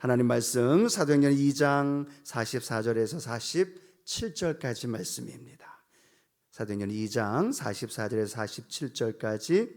하나님 말씀 사도행전 2장 44절에서 47절까지 말씀입니다. 사도행전 2장 44절에서 47절까지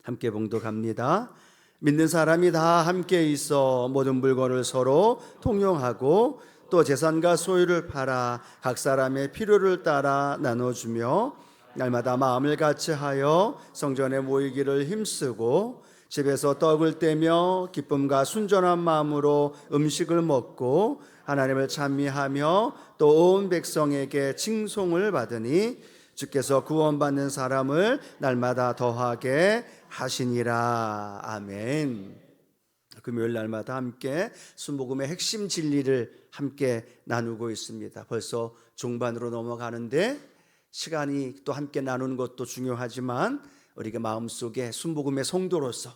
함께 봉독합니다. 믿는 사람이 다 함께 있어 모든 물건을 서로 통용하고 또 재산과 소유를 팔아 각 사람의 필요를 따라 나눠주며 날마다 마음을 같이하여 성전에 모이기를 힘쓰고 집에서 떡을 떼며 기쁨과 순전한 마음으로 음식을 먹고 하나님을 찬미하며 또 온 백성에게 칭송을 받으니 주께서 구원받는 사람을 날마다 더하게 하시니라. 아멘. 금요일 날마다 함께 순복음의 핵심 진리를 함께 나누고 있습니다. 벌써 중반으로 넘어가는데 시간이 또 함께 나누는 것도 중요하지만 우리가 마음속에 순복음의 성도로서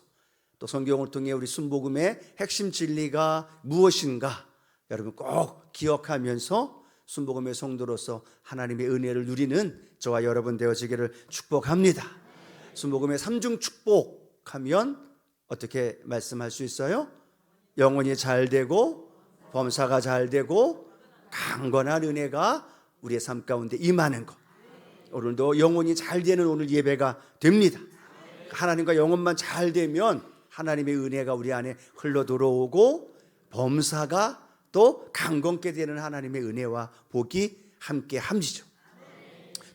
또 성경을 통해 우리 순복음의 핵심 진리가 무엇인가 여러분 꼭 기억하면서 순복음의 성도로서 하나님의 은혜를 누리는 저와 여러분 되어지기를 축복합니다. 순복음의 삼중 축복하면 어떻게 말씀할 수 있어요? 영혼이 잘 되고 범사가 잘 되고 강건한 은혜가 우리의 삶 가운데 임하는 것. 오늘도 영혼이 잘 되는 오늘 예배가 됩니다. 하나님과 영혼만 잘 되면 하나님의 은혜가 우리 안에 흘러 들어오고 범사가 또 강건케 되는 하나님의 은혜와 복이 함께 함지죠.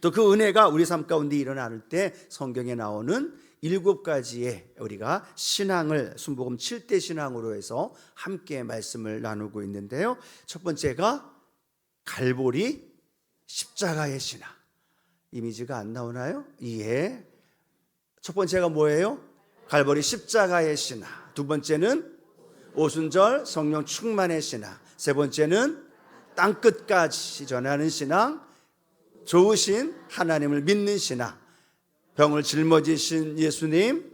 또 그 은혜가 우리 삶 가운데 일어날 때 성경에 나오는 7가지의 우리가 신앙을 순복음 7대 신앙으로 해서 함께 말씀을 나누고 있는데요. 첫 번째가 갈보리 십자가의 신앙. 이미지가 안 나오나요? 예. 첫 번째가 뭐예요? 갈보리 십자가의 신앙. 두 번째는 오순절 성령 충만의 신앙. 세 번째는 땅끝까지 전하는 신앙. 좋으신 하나님을 믿는 신앙. 병을 짊어지신 예수님,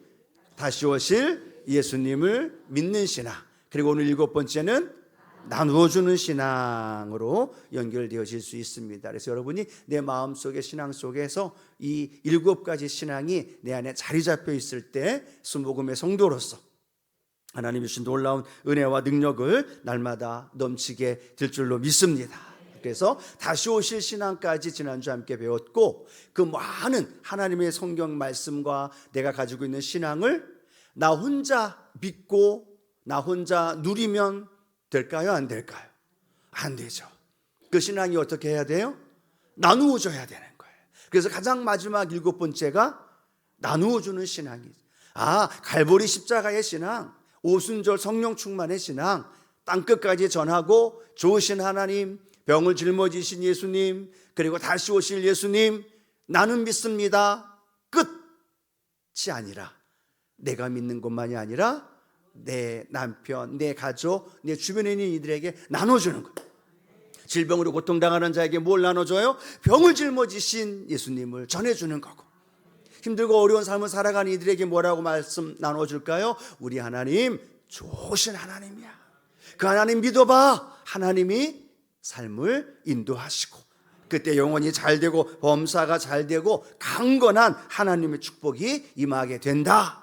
다시 오실 예수님을 믿는 신앙. 그리고 오늘 7번째는 나누어주는 신앙으로 연결되어질 수 있습니다. 그래서 여러분이 내 마음속의 신앙 속에서 이 7가지 신앙이 내 안에 자리 잡혀 있을 때 순복음의 성도로서 하나님이 주신 놀라운 은혜와 능력을 날마다 넘치게 될 줄로 믿습니다. 그래서 다시 오실 신앙까지 지난주 함께 배웠고 그 많은 하나님의 성경 말씀과 내가 가지고 있는 신앙을 나 혼자 믿고 나 혼자 누리면 될까요? 안 될까요? 안 되죠. 그 신앙이 어떻게 해야 돼요? 나누어줘야 되는 거예요. 그래서 가장 마지막 7번째가 나누어주는 신앙이죠. 갈보리 십자가의 신앙, 오순절 성령 충만의 신앙, 땅끝까지 전하고 좋으신 하나님, 병을 짊어지신 예수님, 그리고 다시 오실 예수님, 나는 믿습니다. 끝이 아니라 내가 믿는 것만이 아니라 내 남편, 내 가족, 내 주변에 있는 이들에게 나눠주는 거예요. 질병으로 고통당하는 자에게 뭘 나눠줘요? 병을 짊어지신 예수님을 전해주는 거고, 힘들고 어려운 삶을 살아가는 이들에게 뭐라고 말씀 나눠줄까요? 우리 하나님 좋으신 하나님이야. 그 하나님 믿어봐. 하나님이 삶을 인도하시고 그때 영혼이 잘 되고 범사가 잘 되고 강건한 하나님의 축복이 임하게 된다.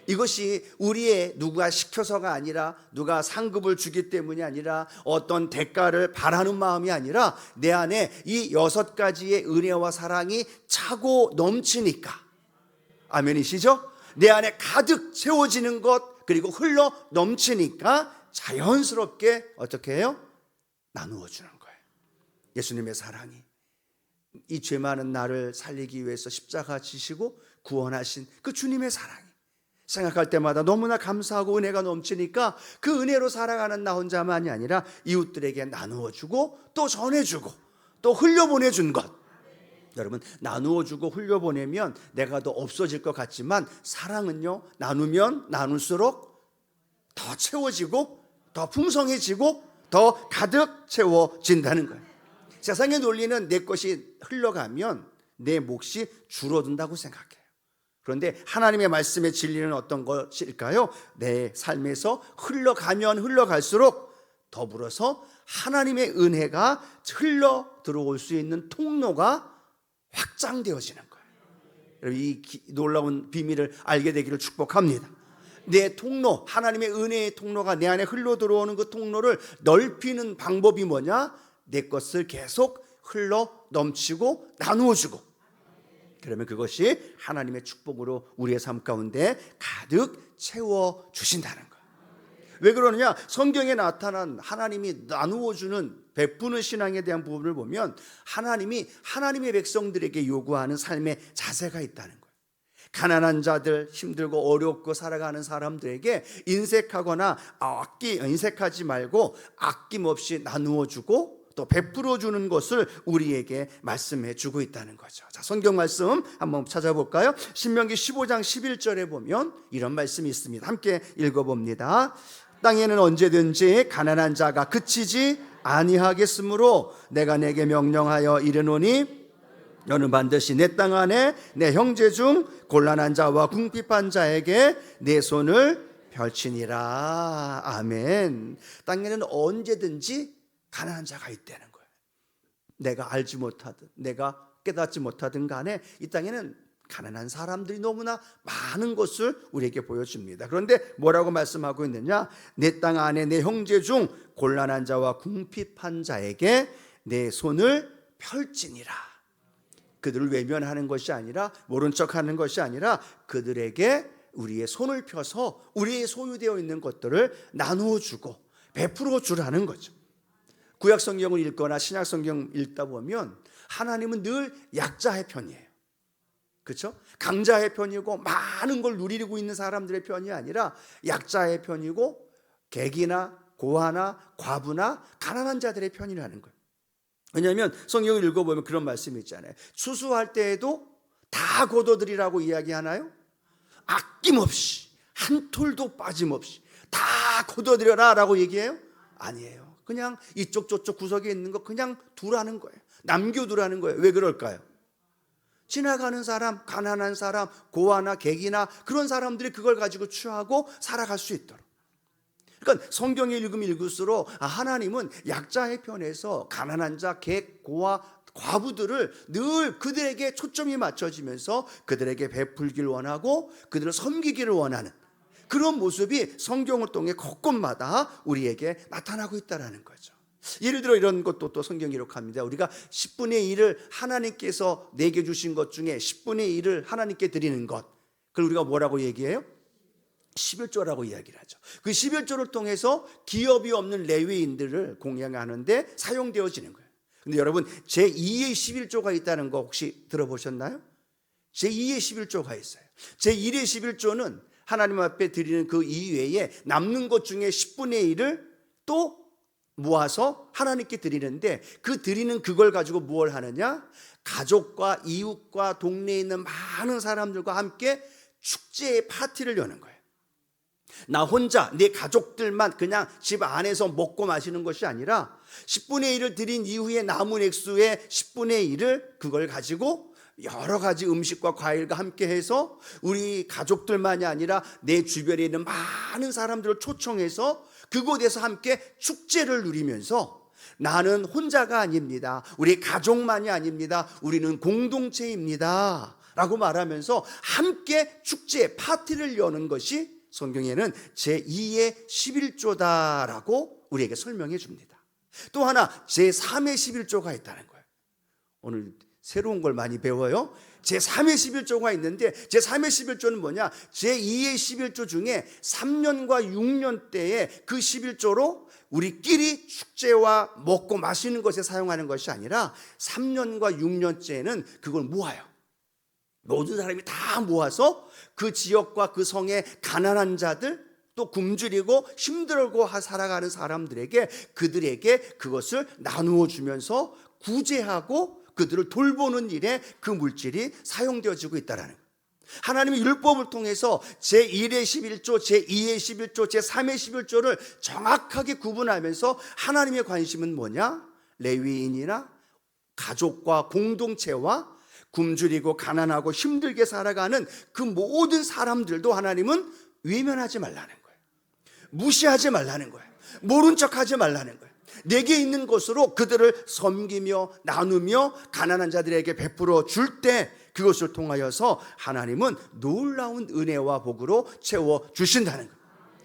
이것이 우리의 누가 시켜서가 아니라 누가 상급을 주기 때문이 아니라 어떤 대가를 바라는 마음이 아니라 내 안에 이 6가지의 은혜와 사랑이 차고 넘치니까, 아멘이시죠? 내 안에 가득 채워지는 것, 그리고 흘러 넘치니까 자연스럽게 어떻게 해요? 나누어 주는 거예요. 예수님의 사랑이 이 죄 많은 나를 살리기 위해서 십자가 지시고 구원하신 그 주님의 사랑이 생각할 때마다 너무나 감사하고 은혜가 넘치니까 그 은혜로 살아가는 나 혼자만이 아니라 이웃들에게 나누어 주고 또 전해주고 또 흘려보내준 것. 여러분, 나누어 주고 흘려보내면 내가 더 없어질 것 같지만 사랑은요, 나누면 나눌수록 더 채워지고 더 풍성해지고 더 가득 채워진다는 거예요. 세상의 논리는 내 것이 흘러가면 내 몫이 줄어든다고 생각해요. 그런데 하나님의 말씀의 진리는 어떤 것일까요? 내 삶에서 흘러가면 흘러갈수록 더불어서 하나님의 은혜가 흘러 들어올 수 있는 통로가 확장되어지는 거예요. 이 놀라운 비밀을 알게 되기를 축복합니다. 내 통로, 하나님의 은혜의 통로가 내 안에 흘러 들어오는 그 통로를 넓히는 방법이 뭐냐? 내 것을 계속 흘러 넘치고 나누어 주고, 그러면 그것이 하나님의 축복으로 우리의 삶 가운데 가득 채워 주신다는 거예요. 왜 그러느냐? 성경에 나타난 하나님이 나누어 주는, 베푸는 신앙에 대한 부분을 보면 하나님이 하나님의 백성들에게 요구하는 삶의 자세가 있다는 거예요. 가난한 자들, 힘들고 어렵고 살아가는 사람들에게 인색하거나 인색하지 말고 아낌없이 나누어 주고 또 베풀어 주는 것을 우리에게 말씀해 주고 있다는 거죠. 자, 성경 말씀 한번 찾아볼까요? 신명기 15장 11절에 보면 이런 말씀이 있습니다. 함께 읽어봅니다. 땅에는 언제든지 가난한 자가 그치지 아니하겠으므로 내가 내게 명령하여 이르노니 너는 반드시 내 땅 안에 내 형제 중 곤란한 자와 궁핍한 자에게 내 손을 펼치니라. 아멘. 땅에는 언제든지 가난한 자가 있다는 거예요. 내가 알지 못하든 내가 깨닫지 못하든 간에 이 땅에는 가난한 사람들이 너무나 많은 것을 우리에게 보여줍니다. 그런데 뭐라고 말씀하고 있느냐? 내 땅 안에 내 형제 중 곤란한 자와 궁핍한 자에게 내 손을 펼치니라. 그들을 외면하는 것이 아니라, 모른 척하는 것이 아니라 그들에게 우리의 손을 펴서 우리의 소유되어 있는 것들을 나누어 주고 베풀어 주라는 거죠. 구약 성경을 읽거나 신약 성경 읽다 보면 하나님은 늘 약자의 편이에요. 그렇죠? 강자의 편이고 많은 걸 누리고 있는 사람들의 편이 아니라 약자의 편이고 객이나 고아나 과부나 가난한 자들의 편이라는 거예요. 왜냐하면 성경을 읽어보면 그런 말씀이 있잖아요. 추수할 때에도 다 거둬들이라고 이야기하나요? 아낌없이 한 톨도 빠짐없이 다 거둬들여라 라고 얘기해요? 아니에요. 그냥 이쪽 저쪽 구석에 있는 거 그냥 두라는 거예요. 남겨두라는 거예요. 왜 그럴까요? 지나가는 사람, 가난한 사람, 고아나 객이나 그런 사람들이 그걸 가지고 취하고 살아갈 수 있도록. 그러니까 성경에 읽으면 읽을수록 하나님은 약자의 편에서 가난한 자, 객, 고아, 과부들을 늘 그들에게 초점이 맞춰지면서 그들에게 베풀기를 원하고 그들을 섬기기를 원하는 그런 모습이 성경을 통해 곳곳마다 우리에게 나타나고 있다는 거죠. 예를 들어 이런 것도 또 성경이 기록합니다. 우리가 10분의 1을 하나님께서 내게 주신 것 중에 10분의 1을 하나님께 드리는 것, 그걸 우리가 뭐라고 얘기해요? 11조라고 이야기를 하죠. 그 11조를 통해서 기업이 없는 레위인들을 공양하는데 사용되어지는 거예요. 근데 여러분, 제2의 11조가 있다는 거 혹시 들어보셨나요? 제2의 11조가 있어요. 제1의 11조는 하나님 앞에 드리는 그 이외에 남는 것 중에 10분의 1을 또 모아서 하나님께 드리는데, 그 드리는 그걸 가지고 무엇을 하느냐? 가족과 이웃과 동네에 있는 많은 사람들과 함께 축제의 파티를 여는 거예요. 나 혼자, 내 가족들만 그냥 집 안에서 먹고 마시는 것이 아니라 10분의 1을 드린 이후에 남은 액수의 10분의 1을 그걸 가지고 여러 가지 음식과 과일과 함께 해서 우리 가족들만이 아니라 내 주변에 있는 많은 사람들을 초청해서 그곳에서 함께 축제를 누리면서 나는 혼자가 아닙니다. 우리 가족만이 아닙니다. 우리는 공동체입니다. 라고 말하면서 함께 축제, 파티를 여는 것이 성경에는 제2의 11조다라고 우리에게 설명해 줍니다. 또 하나 제3의 11조가 있다는 거예요. 오늘 새로운 걸 많이 배워요. 제3의 11조가 있는데 제3의 11조는 뭐냐? 제2의 11조 중에 3년과 6년 때에 그 11조로 우리끼리 축제와 먹고 마시는 것에 사용하는 것이 아니라 3년과 6년째는 그걸 모아요. 모든 사람이 다 모아서 그 지역과 그 성의 가난한 자들, 또 굶주리고 힘들고 살아가는 사람들에게 그들에게 그것을 나누어 주면서 구제하고 그들을 돌보는 일에 그 물질이 사용되어지고 있다는 거예요. 하나님의 율법을 통해서 제1의 11조, 제2의 11조, 제3의 11조를 정확하게 구분하면서 하나님의 관심은 뭐냐? 레위인이나 가족과 공동체와 굶주리고 가난하고 힘들게 살아가는 그 모든 사람들도 하나님은 외면하지 말라는 거예요. 무시하지 말라는 거예요. 모른 척하지 말라는 거예요. 내게 있는 것으로 그들을 섬기며 나누며 가난한 자들에게 베풀어 줄 때 그것을 통하여서 하나님은 놀라운 은혜와 복으로 채워주신다는 거예요.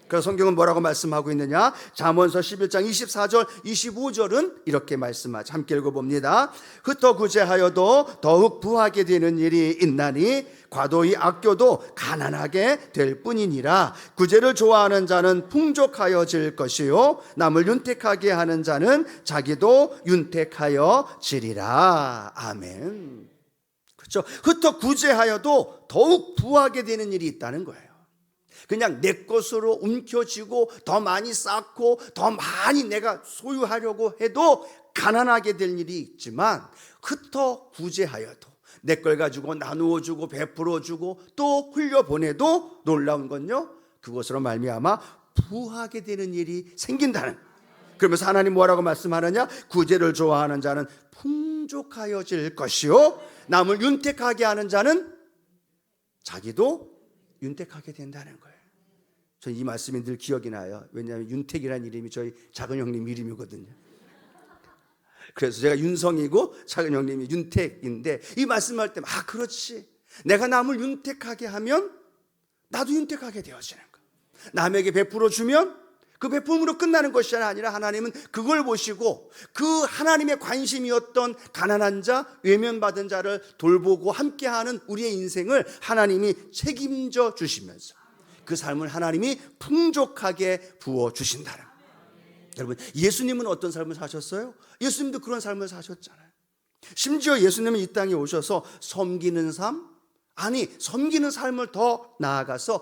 그래서 성경은 뭐라고 말씀하고 있느냐? 잠언서 11장 24절 25절은 이렇게 말씀하죠. 함께 읽어봅니다. 흩어 구제하여도 더욱 부하게 되는 일이 있나니 과도히 아껴도 가난하게 될 뿐이니라. 구제를 좋아하는 자는 풍족하여질 것이요 남을 윤택하게 하는 자는 자기도 윤택하여지리라. 아멘. 그렇죠? 흩어 구제하여도 더욱 부하게 되는 일이 있다는 거예요. 그냥 내 것으로 움켜쥐고 더 많이 쌓고 더 많이 내가 소유하려고 해도 가난하게 될 일이 있지만, 흩어 구제하여도 내 걸 가지고 나누어 주고 베풀어 주고 또 흘려보내도 놀라운 건요, 그것으로 말미암아 부하게 되는 일이 생긴다는. 그러면서 하나님 뭐라고 말씀하느냐? 구제를 좋아하는 자는 풍족하여질 것이요 남을 윤택하게 하는 자는 자기도 윤택하게 된다는 거예요. 저는 이 말씀이 늘 기억이 나요. 왜냐하면 윤택이라는 이름이 저희 작은 형님 이름이거든요. 그래서 제가 윤성이고 작은 형님이 윤택인데, 이 말씀할 때 그렇지, 내가 남을 윤택하게 하면 나도 윤택하게 되어지는 거예요. 남에게 베풀어 주면 그 베품으로 끝나는 것이 아니라 하나님은 그걸 보시고 그 하나님의 관심이었던 가난한 자, 외면받은 자를 돌보고 함께하는 우리의 인생을 하나님이 책임져 주시면서 그 삶을 하나님이 풍족하게 부어주신다는 거예요. 여러분, 예수님은 어떤 삶을 사셨어요? 예수님도 그런 삶을 사셨잖아요. 심지어 예수님은 이 땅에 오셔서 섬기는 삶, 섬기는 삶을 더 나아가서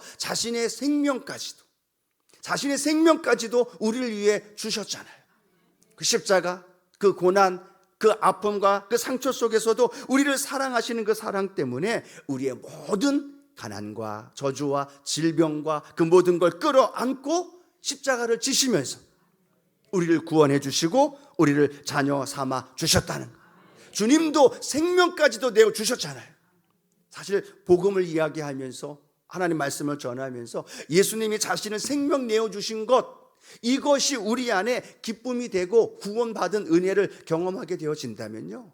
자신의 생명까지도 우리를 위해 주셨잖아요. 그 십자가, 그 고난, 그 아픔과 그 상처 속에서도 우리를 사랑하시는 그 사랑 때문에 우리의 모든 가난과 저주와 질병과 그 모든 걸 끌어안고 십자가를 지시면서 우리를 구원해 주시고 우리를 자녀 삼아 주셨다는 거예요. 주님도 생명까지도 내어 주셨잖아요. 사실 복음을 이야기하면서 하나님 말씀을 전하면서 예수님이 자신을 생명 내어주신 것, 이것이 우리 안에 기쁨이 되고 구원받은 은혜를 경험하게 되어진다면요,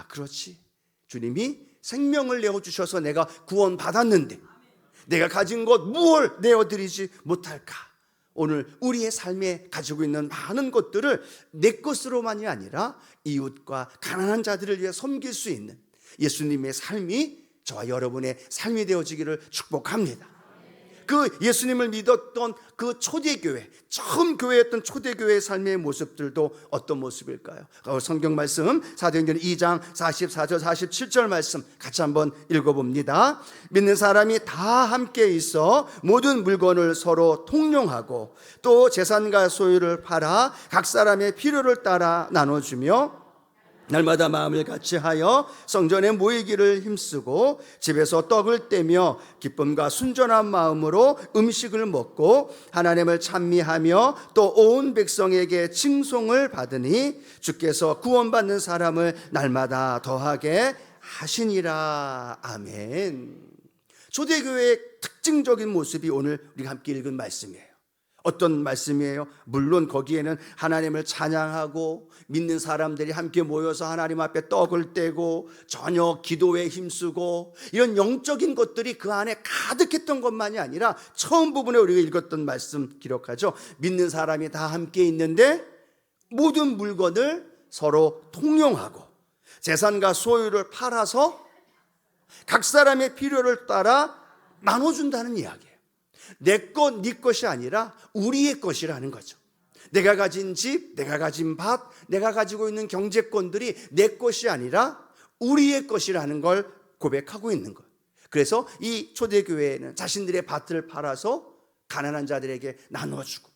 그렇지, 주님이 생명을 내어주셔서 내가 구원받았는데 내가 가진 것 무엇을 내어드리지 못할까? 오늘 우리의 삶에 가지고 있는 많은 것들을 내 것으로만이 아니라 이웃과 가난한 자들을 위해 섬길 수 있는 예수님의 삶이 저와 여러분의 삶이 되어지기를 축복합니다. 그 예수님을 믿었던 그 초대교회, 처음 교회였던 초대교회의 삶의 모습들도 어떤 모습일까요? 성경 말씀 사도행전 2장 44절 47절 말씀 같이 한번 읽어봅니다. 믿는 사람이 다 함께 있어 모든 물건을 서로 통용하고 또 재산과 소유를 팔아 각 사람의 필요를 따라 나눠주며 날마다 마음을 같이하여 성전에 모이기를 힘쓰고 집에서 떡을 떼며 기쁨과 순전한 마음으로 음식을 먹고 하나님을 찬미하며 또 온 백성에게 칭송을 받으니 주께서 구원받는 사람을 날마다 더하게 하시니라. 아멘. 초대교회의 특징적인 모습이 오늘 우리가 함께 읽은 말씀이에요. 어떤 말씀이에요? 물론 거기에는 하나님을 찬양하고 믿는 사람들이 함께 모여서 하나님 앞에 떡을 떼고 저녁 기도에 힘쓰고 이런 영적인 것들이 그 안에 가득했던 것만이 아니라 처음 부분에 우리가 읽었던 말씀 기록하죠. 믿는 사람이 다 함께 있는데 모든 물건을 서로 통용하고 재산과 소유를 팔아서 각 사람의 필요를 따라 나눠준다는 이야기예요. 내 것, 네 것이 아니라 우리의 것이라는 거죠. 내가 가진 집, 내가 가진 밭, 내가 가지고 있는 경제권들이 내 것이 아니라 우리의 것이라는 걸 고백하고 있는 거예요. 그래서 이 초대교회에는 자신들의 밭을 팔아서 가난한 자들에게 나눠주고,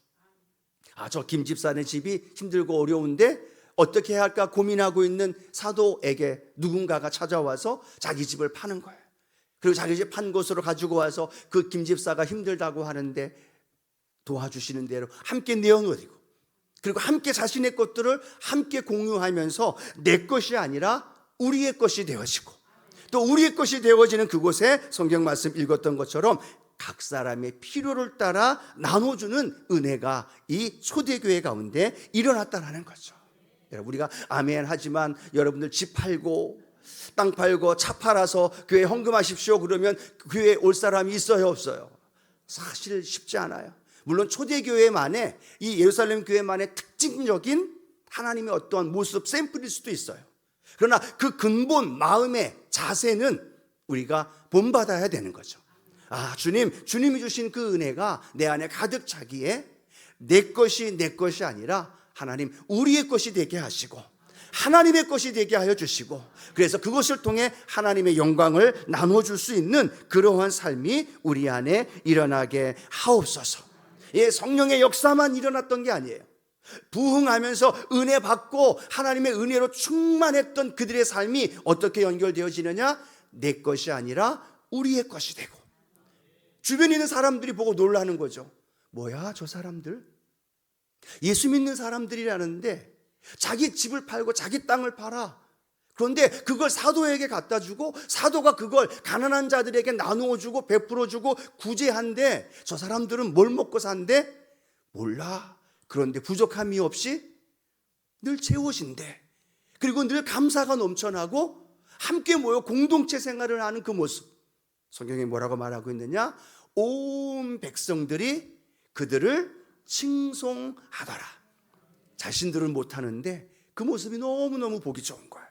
저 김 집사의 집이 힘들고 어려운데 어떻게 해야 할까 고민하고 있는 사도에게 누군가가 찾아와서 자기 집을 파는 거예요. 그리고 자기 집 판 곳으로 가지고 와서 그 김 집사가 힘들다고 하는데 도와주시는 대로 함께 내어놓고, 그리고 함께 자신의 것들을 함께 공유하면서 내 것이 아니라 우리의 것이 되어지고, 또 우리의 것이 되어지는 그곳에 성경 말씀 읽었던 것처럼 각 사람의 필요를 따라 나눠주는 은혜가 이 초대교회 가운데 일어났다는 거죠. 우리가 아멘 하지만 여러분들 집 팔고 땅 팔고 차 팔아서 교회 헌금하십시오 그러면 교회에 올 사람이 있어요, 없어요? 사실 쉽지 않아요. 물론 초대교회만의, 이 예루살렘 교회만의 특징적인 하나님의 어떠한 모습 샘플일 수도 있어요. 그러나 그 근본 마음의 자세는 우리가 본받아야 되는 거죠. 주님이 주신 그 은혜가 내 안에 가득 차기에 내 것이 아니라 하나님 우리의 것이 되게 하시고 하나님의 것이 되게 하여 주시고, 그래서 그것을 통해 하나님의 영광을 나눠줄 수 있는 그러한 삶이 우리 안에 일어나게 하옵소서. 성령의 역사만 일어났던 게 아니에요. 부흥하면서 은혜 받고 하나님의 은혜로 충만했던 그들의 삶이 어떻게 연결되어지느냐? 내 것이 아니라 우리의 것이 되고, 주변에 있는 사람들이 보고 놀라는 거죠. 뭐야 저 사람들? 예수 믿는 사람들이라는데 자기 집을 팔고 자기 땅을 팔아. 그런데 그걸 사도에게 갖다 주고 사도가 그걸 가난한 자들에게 나누어 주고 베풀어 주고 구제한데, 저 사람들은 뭘 먹고 산대? 몰라. 그런데 부족함이 없이 늘 채워진대. 그리고 늘 감사가 넘쳐나고 함께 모여 공동체 생활을 하는 그 모습. 성경에 뭐라고 말하고 있느냐? 온 백성들이 그들을 칭송하더라. 자신들은 못하는데 그 모습이 너무너무 보기 좋은 거예요.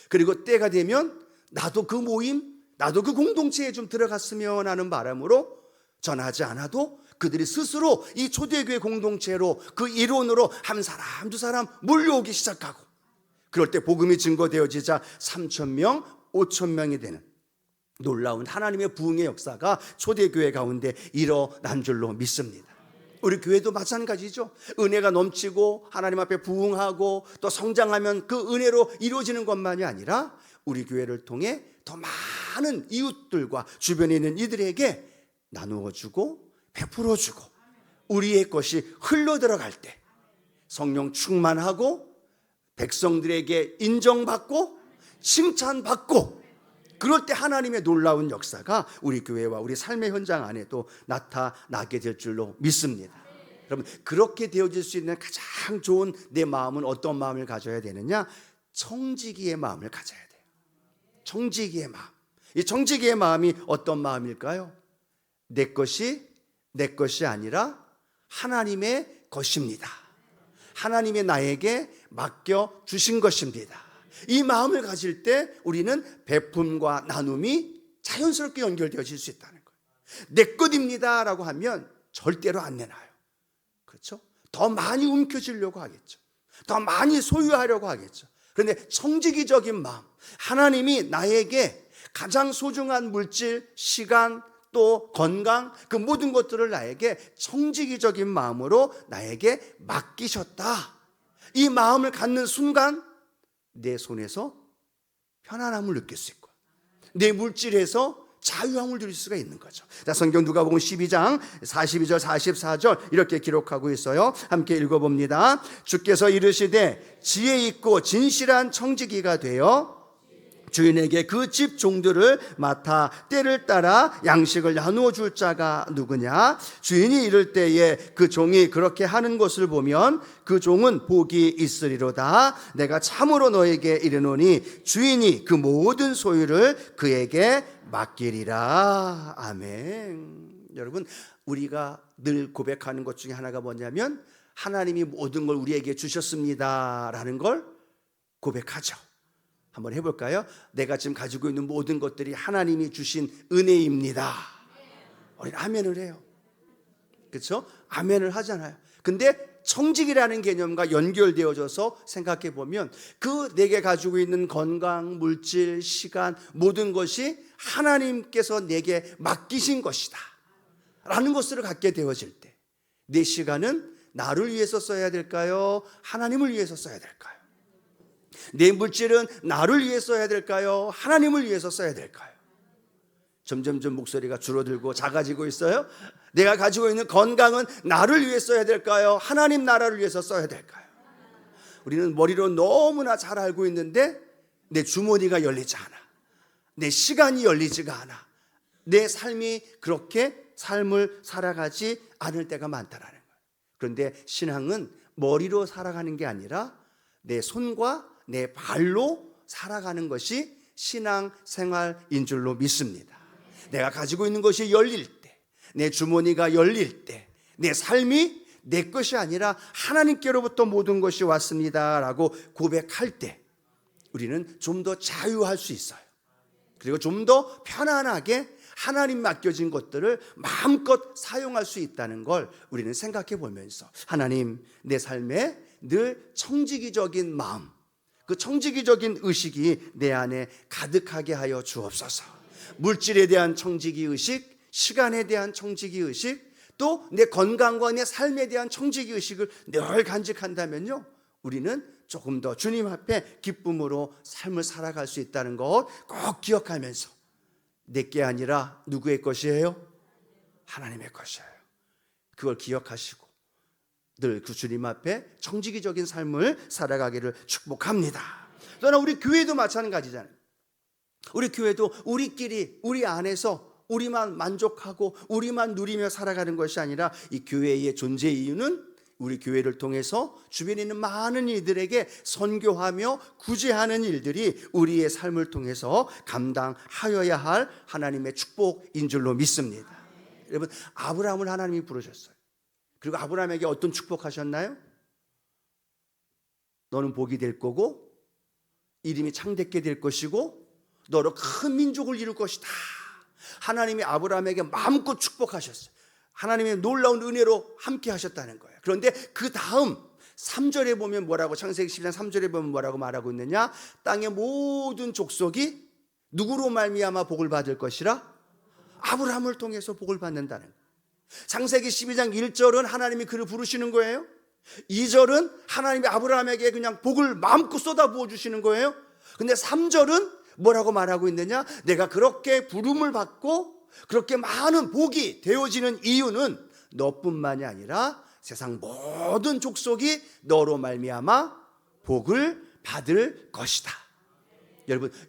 그리고 때가 되면 나도 그 모임, 나도 그 공동체에 좀 들어갔으면 하는 바람으로 전하지 않아도 그들이 스스로 이 초대교회 공동체로, 그 일원으로 한 사람 두 사람 몰려오기 시작하고, 그럴 때 복음이 증거되어지자 3,000명, 5,000명이 되는 놀라운 하나님의 부흥의 역사가 초대교회 가운데 일어난 줄로 믿습니다. 우리 교회도 마찬가지죠. 은혜가 넘치고 하나님 앞에 부흥하고 또 성장하면 그 은혜로 이루어지는 것만이 아니라 우리 교회를 통해 더 많은 이웃들과 주변에 있는 이들에게 나누어주고 베풀어주고, 우리의 것이 흘러들어갈 때 성령 충만하고 백성들에게 인정받고 칭찬받고, 그럴 때 하나님의 놀라운 역사가 우리 교회와 우리 삶의 현장 안에도 나타나게 될 줄로 믿습니다. 여러분, 그렇게 되어질 수 있는 가장 좋은 내 마음은 어떤 마음을 가져야 되느냐? 청지기의 마음을 가져야 돼요. 청지기의 마음. 이 청지기의 마음이 어떤 마음일까요? 내 것이 아니라 하나님의 것입니다. 하나님의 나에게 맡겨 주신 것입니다. 이 마음을 가질 때 우리는 베품과 나눔이 자연스럽게 연결되어질 수 있다는 거예요. 내 것입니다 라고 하면 절대로 안 내놔요. 그렇죠? 더 많이 움켜쥐려고 하겠죠. 더 많이 소유하려고 하겠죠. 그런데 청지기적인 마음, 하나님이 나에게 가장 소중한 물질, 시간, 또 건강, 그 모든 것들을 나에게 청지기적인 마음으로 나에게 맡기셨다. 이 마음을 갖는 순간 내 손에서 편안함을 느낄 수 있고 내 물질에서 자유함을 누릴 수가 있는 거죠. 자, 성경 누가복음 12장 42절 44절 이렇게 기록하고 있어요. 함께 읽어봅니다. 주께서 이르시되 지혜 있고 진실한 청지기가 되어 주인에게 그 집 종들을 맡아 때를 따라 양식을 나누어 줄 자가 누구냐? 주인이 이를 때에 그 종이 그렇게 하는 것을 보면 그 종은 복이 있으리로다. 내가 참으로 너에게 이르노니 주인이 그 모든 소유를 그에게 맡기리라. 아멘. 여러분, 우리가 늘 고백하는 것 중에 하나가 뭐냐면 하나님이 모든 걸 우리에게 주셨습니다라는 걸 고백하죠. 한번 해볼까요? 내가 지금 가지고 있는 모든 것들이 하나님이 주신 은혜입니다. 우리는 아멘을 해요. 그렇죠? 아멘을 하잖아요. 근데 청직이라는 개념과 연결되어져서 생각해 보면 그 내게 가지고 있는 건강, 물질, 시간 모든 것이 하나님께서 내게 맡기신 것이다 라는 것을 갖게 되어질 때 내 시간은 나를 위해서 써야 될까요? 하나님을 위해서 써야 될까요? 내 물질은 나를 위해 써야 될까요? 하나님을 위해서 써야 될까요? 점점점 목소리가 줄어들고 작아지고 있어요. 내가 가지고 있는 건강은 나를 위해 써야 될까요? 하나님 나라를 위해서 써야 될까요? 우리는 머리로 너무나 잘 알고 있는데 내 주머니가 열리지 않아. 내 시간이 열리지가 않아. 내 삶이 그렇게 삶을 살아가지 않을 때가 많다라는 거예요. 그런데 신앙은 머리로 살아가는 게 아니라 내 손과 내 발로 살아가는 것이 신앙 생활인 줄로 믿습니다. 내가 가지고 있는 것이 열릴 때, 내 주머니가 열릴 때, 내 삶이 내 것이 아니라 하나님께로부터 모든 것이 왔습니다 라고 고백할 때 우리는 좀 더 자유할 수 있어요. 그리고 좀 더 편안하게 하나님 맡겨진 것들을 마음껏 사용할 수 있다는 걸 우리는 생각해 보면서, 하나님, 내 삶에 늘 청지기적인 마음, 그 청지기적인 의식이 내 안에 가득하게 하여 주옵소서. 물질에 대한 청지기 의식, 시간에 대한 청지기 의식, 또 내 건강과 내 삶에 대한 청지기 의식을 늘 간직한다면요, 우리는 조금 더 주님 앞에 기쁨으로 삶을 살아갈 수 있다는 것 꼭 기억하면서, 내게 아니라 누구의 것이에요? 하나님의 것이에요. 그걸 기억하시고 늘 그 주님 앞에 청지기적인 삶을 살아가기를 축복합니다. 또한 우리 교회도 마찬가지잖아요. 우리 교회도 우리끼리, 우리 안에서 우리만 만족하고 우리만 누리며 살아가는 것이 아니라, 이 교회의 존재 이유는 우리 교회를 통해서 주변에 있는 많은 이들에게 선교하며 구제하는 일들이 우리의 삶을 통해서 감당하여야 할 하나님의 축복인 줄로 믿습니다. 여러분, 아브라함을 하나님이 부르셨어요. 그리고 아브라함에게 어떤 축복하셨나요? 너는 복이 될 거고 이름이 창대케 될 것이고 너로 큰 민족을 이룰 것이다. 하나님이 아브라함에게 마음껏 축복하셨어요. 하나님의 놀라운 은혜로 함께 하셨다는 거예요. 그런데 그 다음 3절에 보면 뭐라고, 창세기 12장 3절에 보면 뭐라고 말하고 있느냐? 땅의 모든 족속이 누구로 말미암아 복을 받을 것이라? 아브라함을 통해서 복을 받는다는 거예요. 창세기 12장 1절은 하나님이 그를 부르시는 거예요. 2절은 하나님이 아브라함에게 그냥 복을 마음껏 쏟아부어 주시는 거예요. 근데 3절은 뭐라고 말하고 있느냐? 내가 그렇게 부름을 받고 그렇게 많은 복이 되어지는 이유는 너뿐만이 아니라 세상 모든 족속이 너로 말미암아 복을 받을 것이다.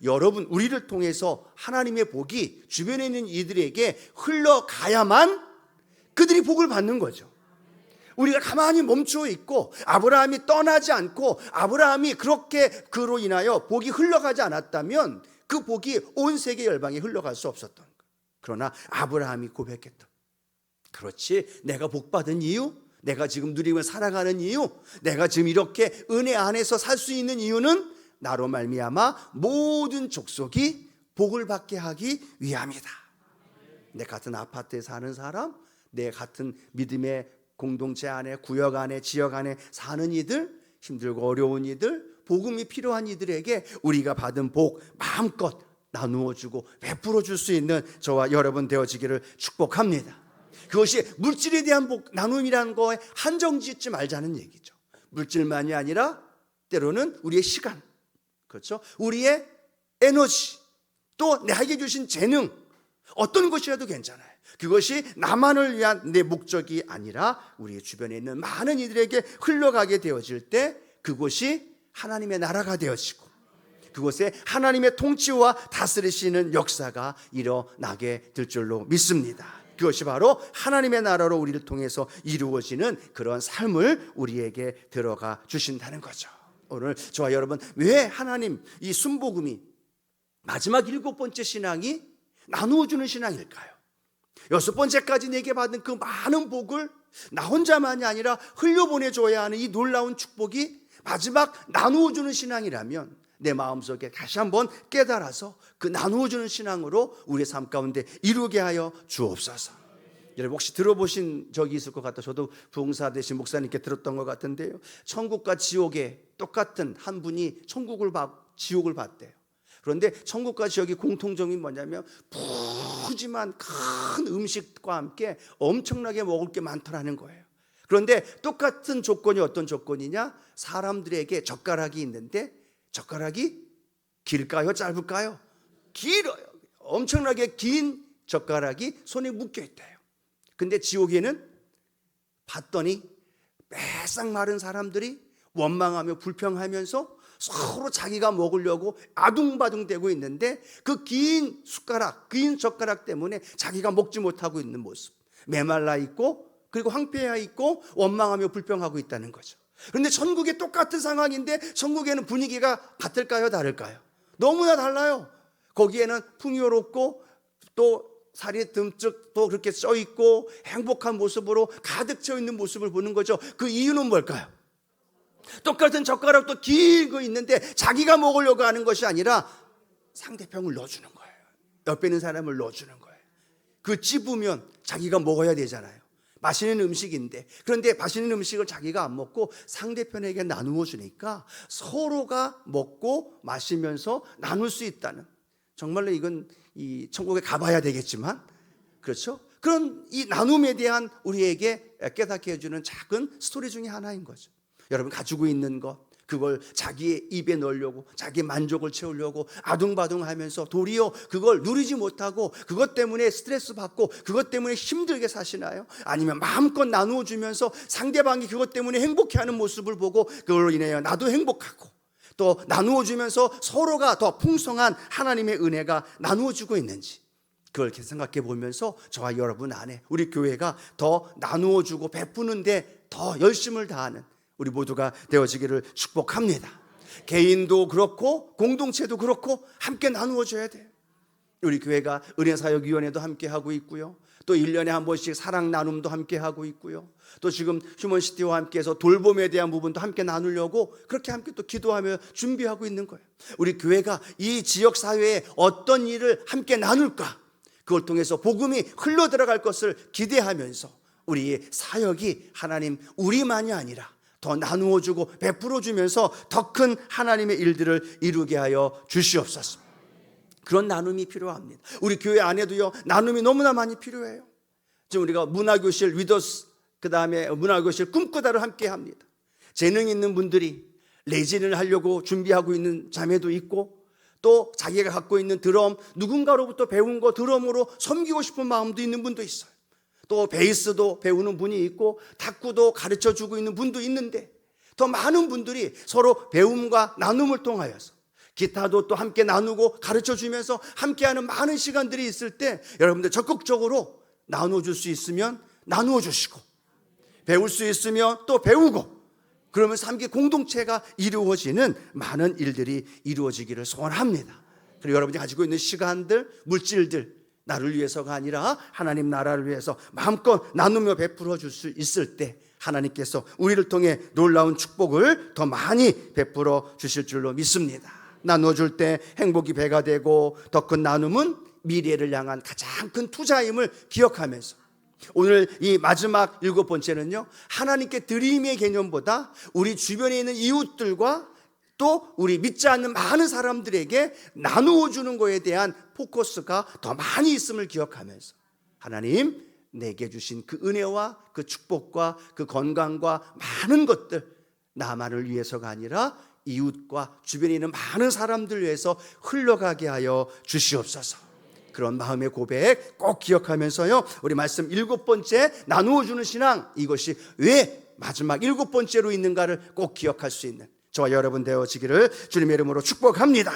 여러분, 우리를 통해서 하나님의 복이 주변에 있는 이들에게 흘러가야만 그들이 복을 받는 거죠. 우리가 가만히 멈추어 있고 아브라함이 떠나지 않고 아브라함이 그렇게 그로 인하여 복이 흘러가지 않았다면 그 복이 온 세계 열방에 흘러갈 수 없었던 거예요. 그러나 아브라함이 고백했던, 그렇지, 내가 복받은 이유, 내가 지금 누리며 살아가는 이유, 내가 지금 이렇게 은혜 안에서 살 수 있는 이유는 나로 말미암아 모든 족속이 복을 받게 하기 위함이다. 내 같은 아파트에 사는 사람, 내 같은 믿음의 공동체 안에, 구역 안에, 지역 안에 사는 이들, 힘들고 어려운 이들, 복음이 필요한 이들에게 우리가 받은 복 마음껏 나누어주고 베풀어 줄 수 있는 저와 여러분 되어지기를 축복합니다. 그것이 물질에 대한 복 나눔이라는 거에 한정 짓지 말자는 얘기죠. 물질만이 아니라 때로는 우리의 시간, 그렇죠? 우리의 에너지, 또 나에게 주신 재능, 어떤 것이라도 괜찮아요. 그것이 나만을 위한 내 목적이 아니라 우리 주변에 있는 많은 이들에게 흘러가게 되어질 때 그것이 하나님의 나라가 되어지고 그곳에 하나님의 통치와 다스리시는 역사가 일어나게 될 줄로 믿습니다. 그것이 바로 하나님의 나라로 우리를 통해서 이루어지는 그런 삶을 우리에게 들어가 주신다는 거죠. 오늘 저와 여러분, 왜 하나님 이 순복음이 마지막 7번째 신앙이 나누어주는 신앙일까요? 6번째까지 내게 받은 그 많은 복을 나 혼자만이 아니라 흘려보내줘야 하는 이 놀라운 축복이 마지막 나누어주는 신앙이라면 내 마음속에 다시 한번 깨달아서 그 나누어주는 신앙으로 우리의 삶 가운데 이루게 하여 주옵소서. 여러분 혹시 들어보신 적이 있을 것 같아요. 저도 부흥사 되신 목사님께 들었던 것 같은데요, 천국과 지옥에 똑같은 한 분이 지옥을 봤대요. 그런데 천국과 지옥의 공통점이 뭐냐면 푸짐한 큰 음식과 함께 엄청나게 먹을 게 많더라는 거예요. 그런데 똑같은 조건이 어떤 조건이냐? 사람들에게 젓가락이 있는데 젓가락이 길까요? 짧을까요? 길어요. 엄청나게 긴 젓가락이 손에 묶여 있대요. 근데 지옥에는 봤더니 빼싹 마른 사람들이 원망하며 불평하면서 서로 자기가 먹으려고 아둥바둥대고 있는데 그 긴 숟가락, 긴 젓가락 때문에 자기가 먹지 못하고 있는 모습, 메말라 있고 그리고 황폐해 있고 원망하며 불평하고 있다는 거죠. 그런데 천국에 똑같은 상황인데 천국에는 분위기가 같을까요? 다를까요? 너무나 달라요. 거기에는 풍요롭고 또 살이 듬뿍 또 그렇게 쪄 있고 행복한 모습으로 가득 채워 있는 모습을 보는 거죠. 그 이유는 뭘까요? 똑같은 젓가락도 긴 거 있는데 자기가 먹으려고 하는 것이 아니라 상대편을 넣어주는 거예요. 옆에 있는 사람을 넣어주는 거예요. 그 찝으면 자기가 먹어야 되잖아요. 맛있는 음식인데, 그런데 맛있는 음식을 자기가 안 먹고 상대편에게 나누어 주니까 서로가 먹고 마시면서 나눌 수 있다는, 정말로 이건 이 천국에 가봐야 되겠지만, 그렇죠? 그런 이 나눔에 대한 우리에게 깨닫게 해주는 작은 스토리 중에 하나인 거죠. 여러분 가지고 있는 것, 그걸 자기의 입에 넣으려고, 자기 만족을 채우려고 아둥바둥하면서 도리어 그걸 누리지 못하고 그것 때문에 스트레스 받고 그것 때문에 힘들게 사시나요? 아니면 마음껏 나누어 주면서 상대방이 그것 때문에 행복해하는 모습을 보고 그걸로 인하여 나도 행복하고, 또 나누어 주면서 서로가 더 풍성한 하나님의 은혜가 나누어 주고 있는지, 그걸 이렇게 생각해 보면서 저와 여러분 안에 우리 교회가 더 나누어 주고 베푸는데 더 열심을 다하는 우리 모두가 되어지기를 축복합니다. 개인도 그렇고 공동체도 그렇고 함께 나누어 줘야 돼요. 우리 교회가 은혜사역위원회도 함께 하고 있고요, 또 1년에 한 번씩 사랑 나눔도 함께 하고 있고요, 또 지금 휴먼시티와 함께해서 돌봄에 대한 부분도 함께 나누려고 그렇게 함께 또 기도하며 준비하고 있는 거예요. 우리 교회가 이 지역 사회에 어떤 일을 함께 나눌까, 그걸 통해서 복음이 흘러 들어갈 것을 기대하면서 우리의 사역이 하나님 우리만이 아니라 더 나누어 주고 베풀어 주면서 더 큰 하나님의 일들을 이루게 하여 주시옵소서. 그런 나눔이 필요합니다. 우리 교회 안에도요, 나눔이 너무나 많이 필요해요. 지금 우리가 문화교실 위더스, 그 다음에 문화교실 꿈꾸다를 함께 합니다. 재능 있는 분들이 레진을 하려고 준비하고 있는 자매도 있고, 또 자기가 갖고 있는 드럼, 누군가로부터 배운 거 드럼으로 섬기고 싶은 마음도 있는 분도 있어요. 또 베이스도 배우는 분이 있고 탁구도 가르쳐주고 있는 분도 있는데, 더 많은 분들이 서로 배움과 나눔을 통하여서 기타도 또 함께 나누고 가르쳐주면서 함께하는 많은 시간들이 있을 때, 여러분들 적극적으로 나눠줄 수 있으면 나누어 주시고, 배울 수 있으면 또 배우고, 그러면서 함께 공동체가 이루어지는 많은 일들이 이루어지기를 소원합니다. 그리고 여러분이 가지고 있는 시간들, 물질들, 나를 위해서가 아니라 하나님 나라를 위해서 마음껏 나누며 베풀어 줄 수 있을 때 하나님께서 우리를 통해 놀라운 축복을 더 많이 베풀어 주실 줄로 믿습니다. 나눠줄 때 행복이 배가 되고, 더 큰 나눔은 미래를 향한 가장 큰 투자임을 기억하면서, 오늘 이 마지막 7번째는요, 하나님께 드림의 개념보다 우리 주변에 있는 이웃들과 또 우리 믿지 않는 많은 사람들에게 나누어 주는 것에 대한 포커스가 더 많이 있음을 기억하면서, 하나님 내게 주신 그 은혜와 그 축복과 그 건강과 많은 것들, 나만을 위해서가 아니라 이웃과 주변에 있는 많은 사람들 위해서 흘러가게 하여 주시옵소서. 그런 마음의 고백 꼭 기억하면서요, 우리 말씀 7번째 나누어 주는 신앙, 이것이 왜 마지막 7번째로 있는가를 꼭 기억할 수 있는 저와 여러분 되어지기를 주님의 이름으로 축복합니다.